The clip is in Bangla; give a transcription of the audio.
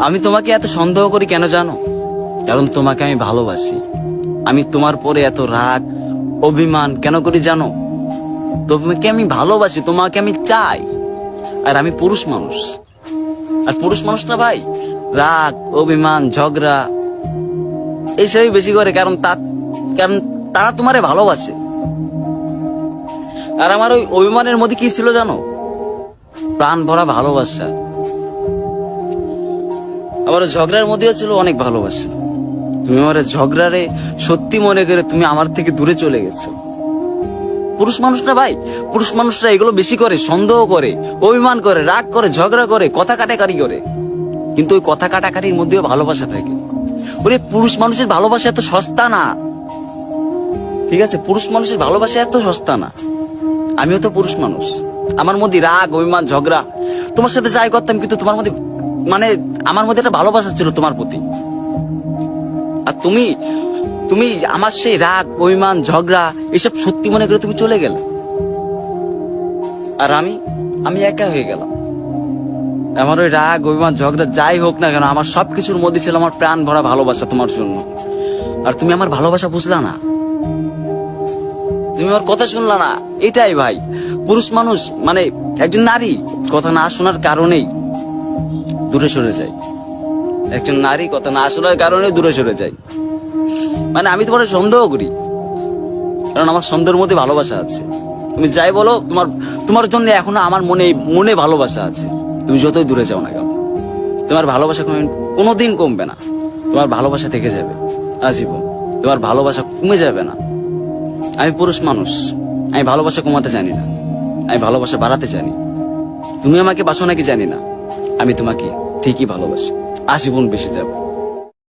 আমি তোমাকে এত সন্দেহ করি কেন জানো? কারণ তোমাকে আমি ভালোবাসি। আমি তোমার পরে এত রাগ অভিমান কেন করি জানো? তোমাকে আমি ভালোবাসি, তোমাকে আমি চাই। আর আমি পুরুষ মানুষ, আর পুরুষ মানুষটা ভাই রাগ অভিমান ঝগড়া এইসবই বেশি করে, কারণ তারা তোমারে ভালোবাসে। আর আমার ওই অভিমানের মধ্যে কি ছিল জানো? প্রাণ ভরা ভালোবাসা। আবার ঝগড়ার মধ্যেও ছিল অনেক ভালোবাসা। তুমি আমার ঝগড়ারে সত্যি মনে করে তুমি আমার থেকে দূরে চলে গেছো। পুরুষ মানুষরা ভাই, পুরুষ মানুষরা এগুলো বেশি করে, সন্দেহ করে, অভিমান করে, রাগ করে, ঝগড়া করে, কথা কাটাকাটি করে। কিন্তু ওই কথা কাটাকাটির মধ্যেও ভালোবাসা থাকে। ওরে পুরুষ মানুষের ভালোবাসা এত সস্তা না, ঠিক আছে? পুরুষ মানুষের ভালোবাসা এত সস্তা না। আমিও তো পুরুষ মানুষ, আমার মধ্যে রাগ অভিমান ঝগড়া, তোমার সাথে যাই করতাম, কিন্তু তোমার মধ্যে মানে আমার মধ্যে একটা ভালোবাসা ছিল তোমার প্রতি। আর তুমি তুমি আমার সেই রাগ অভিমান ঝগড়া এসব সত্যি মনে করে তুমি চলে গেলে। আর আমি একা হয়ে গেলাম। আমার ওই রাগ অভিমান ঝগড়া যাই হোক না কেন, আমার সবকিছুর মধ্যে ছিল আমার প্রাণ ভরা ভালোবাসা তোমার জন্য। আর তুমি আমার ভালোবাসা বুঝলা না, তুমি আমার কথা শুনলা না। এটাই ভাই পুরুষ মানুষ, মানে একজন নারী কথা না শোনার কারণেই দূরে সরে যায়। একজন নারী কথা না শোনার কারণে দূরে সরে যায়। মানে আমি তোমার সন্দেহ করি, কারণ আমার সন্দেহের মধ্যে ভালোবাসা আছে। তুমি যাই বলো, তোমার জন্য এখনো আমার মনে ভালোবাসা আছে। তুমি যতই দূরে যাও না কেন, তোমার ভালোবাসা কোনোদিন কমবে না। তোমার ভালোবাসা থেকে যাবে আজীবন, তোমার ভালোবাসা কমে যাবে না। আমি পুরুষ মানুষ, আমি ভালোবাসা কমাতে জানি না, আমি ভালোবাসা বাড়াতে জানি। তুমি আমাকে বাসো নাকি জানি না, আমি তোমাকে ঠিকই ভালোবাসি, আজীবন বেঁচে যাবো।